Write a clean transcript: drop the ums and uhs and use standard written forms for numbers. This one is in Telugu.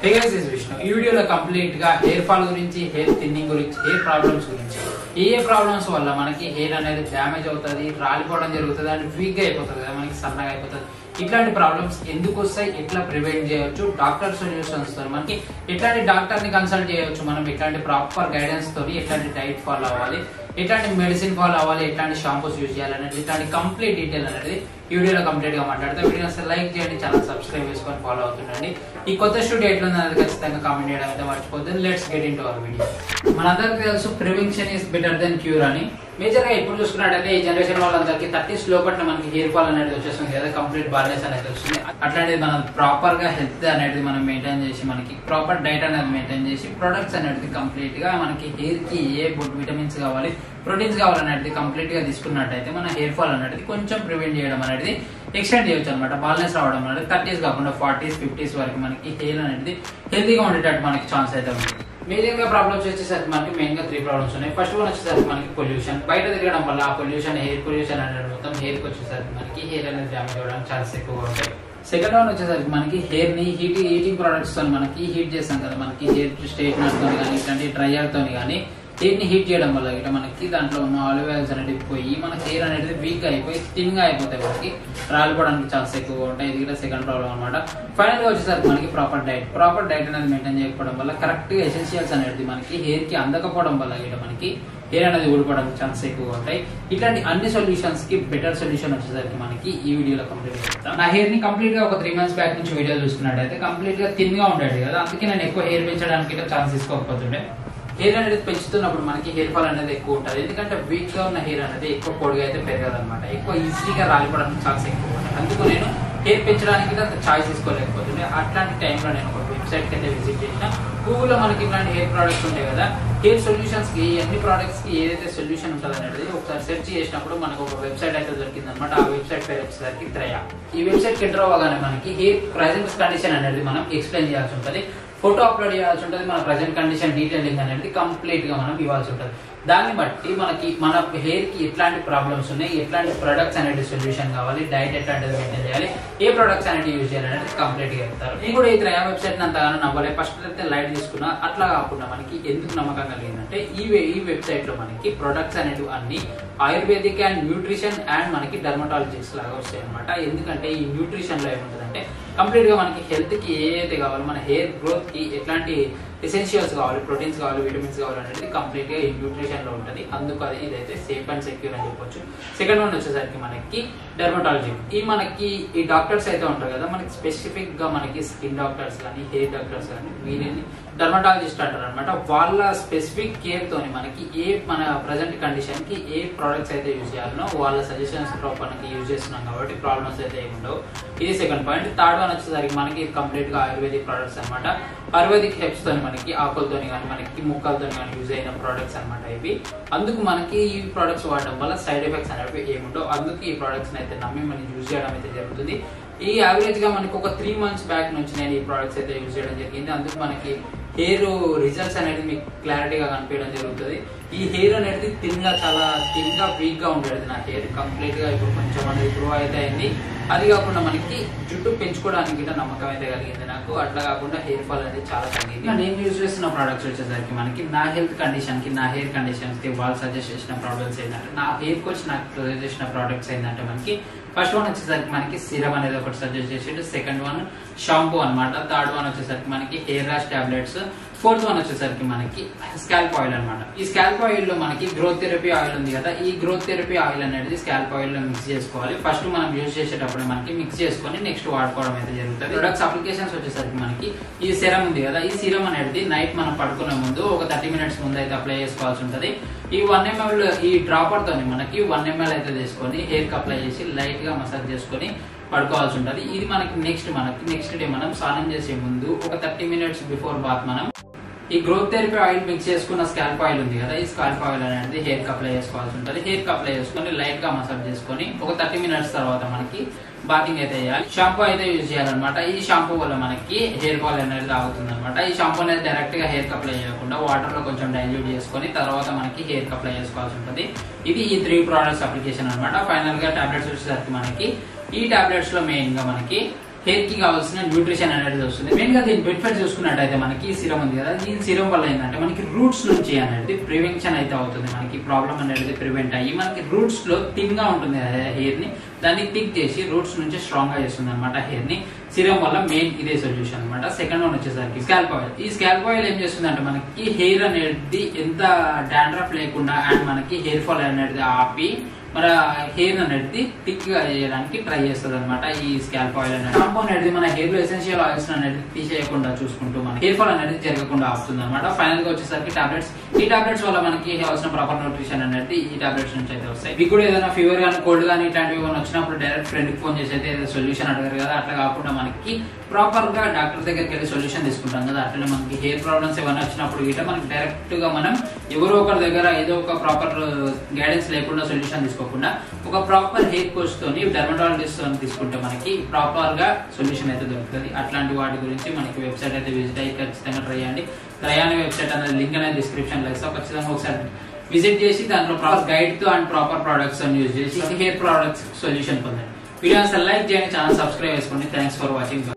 Hey guys, this is Vishnu. ఈ వీడియోలో కంప్లీట్ గా హెయిర్ ఫాల్ గురించి, హెయిర్ థిన్నింగ్ గురించి, హెయిర్ ప్రాబ్లమ్స్ గురించి, ఏ ప్రాబ్లమ్స్ వల్ల మనకి హెయిర్ అనేది డ్యామేజ్ అవుతుంది, రాలిపోవడం జరుగుతుంది, అండ్ వీక్ గా అయిపోతుంది కదా, మనకి సన్నగా అయిపోతుంది. ఇట్లాంటి ప్రాబ్లమ్స్ ఎందుకు వస్తాయి, ఎట్లా ప్రివెంట్ చేయొచ్చు, డాక్టర్ సొల్యూషన్స్ తో మనకి ఎట్లాంటి డాక్టర్ ని కన్సల్ట్ చేయొచ్చు, మనం ఎట్లాంటి ప్రాపర్ గైడెన్స్ తోని ఎట్లాంటి డైట్ ఫాలో అవ్వాలి, ఎట్లాంటి మెడిసిన్ ఫాలో అవ్వాలి, ఎట్లాంటి షాంపూస్ యూజ్ చేయాలనేది, ఇట్లాంటి కంప్లీట్ డీటెయిల్ అనేది ఈ వీడియోలో కంప్లీట్ గా మాట్లాడతా. వీడియో లైక్ చేయండి, ఛానల్ సబ్స్క్రైబ్ చేసుకొని ఫాలో అవుతుండండి. ఈ కొత్త స్టూడియో ఎట్లుంది అనేది ఖచ్చితంగా కామెంట్ చేయడం అయితే మర్చిపోతుంది. Let's get into our video. మనందరికీ తెలుసు prevention is better than cure అని. మేజర్ గా ఇప్పుడు చూసుకున్నట్టయితే ఈ జనరేషన్ వాళ్ళందరికీ 30s లోపల మనకి హెయిర్ ఫాల్ అనేది వచ్చేస్తుంది కదా, కంప్లీట్ బాల్నెస్ అనేది వస్తుంది. అట్లాంటిది మనం ప్రాపర్ గా హెల్త్ అనేది మనం మెయింటైన్ చేసి, మనకి ప్రాపర్ డైట్ అనేది మెయింటైన్ చేసి, ప్రొడక్ట్స్ అనేది కంప్లీట్ గా మనకి హెయిర్ కి ఏ విటమిన్స్ కావాలి, ప్రోటీన్స్ కావాలనేది కంప్లీట్ గా తీసుకున్నట్టయితే మన హెయిర్ ఫాల్ అనేది కొంచెం ప్రివెంట్ చేయడం అనేది ఎక్స్టెండ్ చేయొచ్చు అనమాట. బాల్నెస్ రావడం అనేది 30s కాకుండా 40s 50s వరకు మనకి హెయిర్ అనేది హెల్తీగా ఉండేటట్టు మనకి ఛాన్స్ అయితే ఉంది. మేజర్ గా ప్రాబ్లమ్స్ వచ్చేసరికి మనకి మెయిన్ గా 3 ప్రాబ్లమ్స్ ఉన్నాయి. ఫస్ట్ వన్ వచ్చేసరికి మనకి పొల్యూషన్. బయట తిరగడం వల్ల ఆ పొల్యూషన్, హెయిర్ పొల్యూషన్ అనేది మొత్తం హెయిర్ కి వచ్చేసరికి మనకి హెయిర్ అనేది డ్యామేజ్ అవ్వడానికి ఛాన్స్ ఎక్కువగా ఉంటాయి. సెకండ్ వన్ వచ్చేసరికి మనకి హెయిర్ ని హీటింగ్ ప్రొడక్ట్స్ తో మనకి హీట్ చేస్తాం కదా, మనకి హెయిర్ స్ట్రైట్నర్ తో కానీ ఇట్లాంటి డ్రైయర్ తో కానీ హెయిర్ ని హీట్ చేయడం వల్ల ఇట్లా మనకి దాంట్లో ఉన్న ఆలివ్ ఆయిల్స్ అనేది పోయి మన హెయిర్ అనేది వీక్ గా అయిపోయి థిన్ గా అయిపోతాయి, మనకి రాలిపోవడానికి ఛాన్స్ ఎక్కువగా ఉంటాయి. ఇది కూడా సెకండ్ ప్రాబ్లం అనమాట. ఫైనల్ గా వచ్చేసరికి మనకి ప్రాపర్ డైట్ అనేది మెయింటైన్ చేయకపోవడం వల్ల, కరెక్ట్ గా ఎసెన్షియల్స్ అనేది మనకి హెయిర్ కి అందకపోవడం వల్ల ఇట్లా మనకి హెయిర్ అనేది ఊడిపోవడానికి ఛాన్స్ ఎక్కువగా ఉంటాయి. ఇట్లాంటి అన్ని సొల్యూషన్స్ కి బెటర్ సొల్యూషన్ వచ్చేసరికి మనకి ఈ వీడియోలో కంప్లీట్ చేస్తాం. నా హెయిర్ ని కంప్లీట్ గా ఒక 3 months బ్యాక్ నుంచి వీడియో చూసుకున్నట్టయితే కంప్లీట్ గా థిన్ గా ఉండేది కదా, అందుకే నేను ఎక్కువ హెయిర్ పెంచడానికి ఛాన్స్ తీసుకోకపోతుండే. హెయిర్ అనేది పెంచుతున్నప్పుడు మనకి హెయిర్ ఫాల్ అనేది ఎక్కువ ఉంటుంది, ఎందుకంటే వీక్ గా ఉన్న హెయిర్ అనేది ఎక్కువ పొడిగా అయితే పెరగదు అనమాట, ఎక్కువ ఈజీగా రాలిపోవడానికి ఛాన్స్ ఎక్కువ ఉంటుంది. అందుకు నేను హెయిర్ పెంచడానికి అంత చాయిస్ తీసుకోలేకపోతుండే. అట్లాంటి టైంలో నేను ఒక వెబ్సైట్ కి అయితే విజిట్ చేసిన. గూగుల్లో మనకి ఇట్లాంటి హెయిర్ ప్రొడక్ట్స్ ఉంటాయి కదా, హెయిర్ సొల్యూషన్స్ కి అన్ని ప్రొడక్ట్స్ కి ఏదైతే సొల్యూషన్ ఉంటుంది అనేది ఒకసారి సెర్చ్ చేసినప్పుడు మనకు ఒక వెబ్సైట్ అయితే దొరికింది అనమాట. ఆ వెబ్సైట్ పేరు వచ్చేసరికి త్రయ. ఈ వెబ్సైట్ కి ఎంటర్ అవ్వగానే మనకి హెయిర్ ప్రెజెంట్ కండిషన్ అనేది మనం ఎక్స్ప్లెయిన్ చేయాల్సి ఉంటుంది, ఫోటో అప్లోడ్ చేయాల్సి ఉంటుంది, మన ప్రజెంట్ కండిషన్ డీటెయిలింగ్ అనేది కంప్లీట్ గా మనం ఇవ్వాల్సి ఉంటుంది. దాన్ని బట్టి మనకి మన హెయిర్ కి ఎట్లాంటి ప్రాబ్లమ్స్ ఉన్నాయి, ఎట్లాంటి ప్రొడక్ట్స్ అనేది సొల్యూషన్ కావాలి, డైట్ ఎట్లాంటిది మెయింటైన్ చేయాలి, ఏ ప్రొడక్ట్స్ అనేది యూజ్ చేయాలి అనేది కంప్లీట్ గా చెప్తారు. నేను కూడా ఈ త్రయా వెబ్సైట్ అంతగానో నమ్మలే, ఫస్ట్ అయితే లైట్ తీసుకున్నా. అట్లా కాకుండా మనకి ఎందుకు నమ్మకం కలిగిందంటే ఈ వెబ్సైట్ లో మనకి ప్రొడక్ట్స్ అనేవి అన్ని ఆయుర్వేదిక్ అండ్ న్యూట్రిషన్ అండ్ మనకి డర్మటాలజిక్స్ లాగా వస్తాయి అనమాట. ఎందుకంటే ఈ న్యూట్రిషన్ లో ఏముంటుందంటే కంప్లీట్ గా మనకి హెల్త్ కి ఏదైతే కావాలి, మన హెయిర్ గ్రోత్ కి ఎట్లాంటి ఎసెన్షియల్స్ కావాలి, ప్రోటీన్స్ కావాలి, విటమిన్స్ కావాలి అనేది కంప్లీట్ గా ఈ న్యూట్రిషన్ లో ఉంటుంది. అందుకు అది ఇదైతే సేఫ్ అండ్ సెక్యూర్ అని చెప్పొచ్చు. సెకండ్ వన్ వచ్చేసరికి మనకి డెర్మటాలజీ. మనకి ఈ డాక్టర్స్ అయితే ఉంటారు కదా, మనకి స్పెసిఫిక్ గా మనకి స్కిన్ డాక్టర్స్ కానీ, హెయిర్ డాక్టర్స్ కానీ, వీరిని డర్మటాలజిస్ట్ అంటారు అనమాట. వాళ్ళ స్పెసిఫిక్ కేర్ తోని మనకి మన ప్రజెంట్ కండిషన్ కి ఏ ప్రొడక్ట్స్ అయితే యూజ్ చేయాలనో వాళ్ళ సజెషన్స్ మనకి యూజ్ చేస్తున్నాం కాబట్టి ప్రాబ్లమ్స్ అయితే ఏమి ఉండవు. ఇది సెకండ్ పాయింట్. థర్డ్ వన్ వచ్చేసరికి మనకి కంప్లీట్ గా ఆయుర్వేదిక్ ప్రొడక్ట్స్ అనమాట. ఆయుర్వేదిక్ హెర్బ్స్ తోని మనకి ఆకులతోని కానీ, మనకి ముక్కలతో కానీ యూజ్ అయిన ప్రొడక్ట్స్ అనమాట ఇవి. అందుకు మనకి ఈ ప్రొడక్ట్స్ వాడడం వల్ల సైడ్ ఎఫెక్ట్స్ అనేవి ఏముండవు. అందుకు ఈ ప్రొడక్ట్స్ అయితే నమ్మి మనం యూజ్ చేయడం అయితే జరుగుతుంది. ఈ యావరేజ్ గా మనకి ఒక 3 months బ్యాక్ నుంచి నేను ఈ ప్రొడక్ట్స్ అయితే యూజ్ చేయడం జరిగింది. అందుకు మనకి హెయిర్ రిజల్ట్స్ అనేది మీకు క్లారిటీగా కనిపించడం జరుగుతుంది. ఈ హెయిర్ అనేది చాలా థిన్ గా వీక్ గా ఉండేది నా హెయిర్, కంప్లీట్ గా ఇప్పుడు కొంచెం అనేది గ్రో అయితే అయింది. అది కాకుండా మనకి జుట్టు పెంచుకోవడానికి నమ్మకం అయితే కలిగింది నాకు. అట్లా కాకుండా హెయిర్ ఫాల్ అనేది చాలా తగ్గింది. నేను యూజ్ చేస్తున్న ప్రొడక్ట్స్ వచ్చేసరికి మనకి నా హెల్త్ కండిషన్ కి, నా హెయిర్ కండిషన్స్ కి వాళ్ళు సజెస్ట్ చేసిన ప్రాబ్లమ్స్ ఏంటంటే, నా హెయిర్ కోచ్ నాకు సజెస్ట్ చేసిన ప్రొడక్ట్స్ ఏంటంటే మనకి ఫస్ట్ వన్ వచ్చేసరికి మనకి సిరమ్ అనేది ఒకటి సజెస్ట్ చేసేది, సెకండ్ వన్ షాంపూ అనమాట, థర్డ్ వన్ వచ్చేసరికి మనకి hair rash tablets, fourth one వచ్చేసరికి మనకి స్కాల్ప్ ఆయిల్ అనమాట. ఈ స్కాల్ప్ ఆయిల్ లో మనకి గ్రోత్ థెరపీ ఆయిల్ ఉంది కదా, ఈ గ్రోత్ థెరపీ ఆయిల్ అనేది స్కాల్ప్ ఆయిల్ లో మిక్స్ చేసుకోవాలి. ఫస్ట్ మనం యూజ్ చేసేటప్పుడు మనకి మిక్స్ చేసుకొని నెక్స్ట్ వాడుకోవడం అయితే జరుగుతుంది. ప్రొడక్ట్స్ అప్లికేషన్స్ వచ్చేసరికి మనకి ఈ సిరమ్ ఉంది కదా, ఈ సిరమ్ అనేది నైట్ మనం పడుకునే ముందు ఒక 30 minutes ముందు అయితే అప్లై చేసుకోవాల్సి ఉంటుంది. ఈ 1 ml ఈ డ్రాపర్ తోని మనకి 1 ml అయితే తీసుకొని హెయిర్ కి అప్లై చేసి లైట్ గా మసాజ్ చేసుకొని పడుకోవాల్సి ఉంటుంది. ఇది మనకి నెక్స్ట్ డే మనం స్నానం చేసే ముందు ఒక 30 minutes బిఫోర్ బాత్ మనం ఈ గ్రోత్ థెరపీ ఆయిల్ మిక్స్ చేసుకున్న స్కాల్ప్ ఆయిల్ ఉంది కదా, ఈ స్కాల్ప్ ఆయిల్ అనేది హెయిర్ కి అప్లై చేసుకోవాల్సి ఉంటుంది. హెయిర్ కి అప్లై చేసుకొని లైట్ గా మసాజ్ చేసుకొని ఒక 30 minutes తర్వాత మనకి బాతింగ్ అయితే చేయాలి. షాంపూ అయితే యూజ్ చేయాలన్నమాట. ఈ షాంపూ వల్ల మనకి హెయిర్ ఫాల్ అనేది ఆగుతుంది అనమాట. ఈ షాంపూ అనేది డైరెక్ట్ గా హెయిర్ కి అప్లై చేయకుండా వాటర్ లో కొంచెం డైల్యూట్ చేసుకొని తర్వాత మనకి హెయిర్ కి అప్లై చేసుకోవాల్సి ఉంటుంది. ఇది ఈ 3 products అప్లికేషన్ అనమాట. ఫైనల్ గా టాబ్లెట్స్ వచ్చేసరికి మనకి ఈ టాబ్లెట్స్ లో మెయిన్ గా మనకి హెయిర్ కి కావాల్సిన న్యూట్రిషన్ అనేది వస్తుంది. మెయిన్ గా దీని బెనిఫిట్ చూసుకున్నట్టయితే మనకి సిరం ఉంది కదా, ఈ సిరం వల్ల ఏంటంటే మనకి రూట్స్ నుంచి అనేది ప్రివెన్షన్ అయితే అవుతుంది. మనకి ప్రాబ్లం అనేది ప్రివెంట్ అయ్యి మనకి రూట్స్ లో థిన్ గా ఉంటుంది హెయిర్ ని, దాన్ని థిక్ చేసి రూట్స్ నుంచి స్ట్రాంగ్ గా చేస్తుంది అనమాట హెయిర్ ని. సిరం వల్ల మెయిన్ ఇదే సొల్యూషన్ అనమాట. సెకండ్ వన్ వచ్చేసరికి స్కాల్ప్ ఆయిల్. ఈ స్కాల్ప్ ఆయిల్ ఏం చేస్తుంది అంటే మనకి హెయిర్ అనేది ఎంత డాండ్రఫ్ లేకుండా అండ్ మనకి హెయిర్ ఫాల్ అనేది ఆపి మన హెయిర్ అనేది థిక్ గా చేయడానికి ట్రై చేస్తుంది అనమాట ఈ స్కాల్ప్ ఆయిల్ అనేది. షాంపూ అనేది మన హెయిర్ లో ఎసెన్షియల్ ఆయిల్స్ అనేది తీసేయకుండా చూసుకుంటూ మన హెయిర్ ఫాల్ అనేది జరగకుండా ఆపుతుంది అనమాట. ఫైనల్ గా వచ్చేసరికి టాబ్లెట్స్. ఈ టాబ్లెట్స్ వల్ల మనకి కావాల్సిన ప్రాపర్ న్యూట్రిషన్ అనేది ఈ టాబ్లెట్స్ నుంచి అయితే వస్తాయి. మీకు కూడా ఏదైనా ఫీవర్ కానీ కోల్డ్ కానీ ఇట్లాంటివి వచ్చినప్పుడు డైరెక్ట్ ఫ్రెండ్ కి ఫోన్ చేసి అయితే సొల్యూషన్ అడగారు కదా, అట్లా కాకుండా మనకి ప్రాపర్ గా డాక్టర్ దగ్గరికి వెళ్ళి సొల్యూషన్ తీసుకుంటాం కదా, అట్లనే మనకి హెయిర్ ప్రాబ్లమ్స్ ఏమైనా వచ్చినప్పుడు గిట్ట మనకి డైరెక్ట్ గా మనం ఎవరో ఒకరి దగ్గర ఏదో ఒక ప్రాపర్ గైడెన్స్ లేకుండా సొల్యూషన్ తీసుకోకుండా ఒక ప్రాపర్ హెయిర్ కోచ్ తోని డెర్మటాలజిస్ట్ తో తీసుకుంటే మనకి ప్రాపర్ గా సొల్యూషన్ అయితే దొరుకుతుంది. అట్లాంటి వాటి గురించి మనకి వెబ్సైట్ అయితే విజిట్ అయ్యి ఖచ్చితంగా ట్రై చేయండి. ట్రై అనే వెబ్సైట్ అనేది లింక్ అనేది డిస్క్రిప్షన్ లో ఇస్తాం. ఖచ్చితంగా ఒకసారి విజిట్ చేసి దాంట్లో ప్రాపర్ గైడ్ తో అండ్ ప్రాపర్ ప్రొడక్ట్స్ యూజ్ చేసి హెయిర్ ప్రొడక్ట్స్ సొల్యూషన్ పొందండి. వీడియో లైక్ చేయండి, ఛానల్ సబ్స్క్రైబ్ చేసుకోండి. Thanks for watching.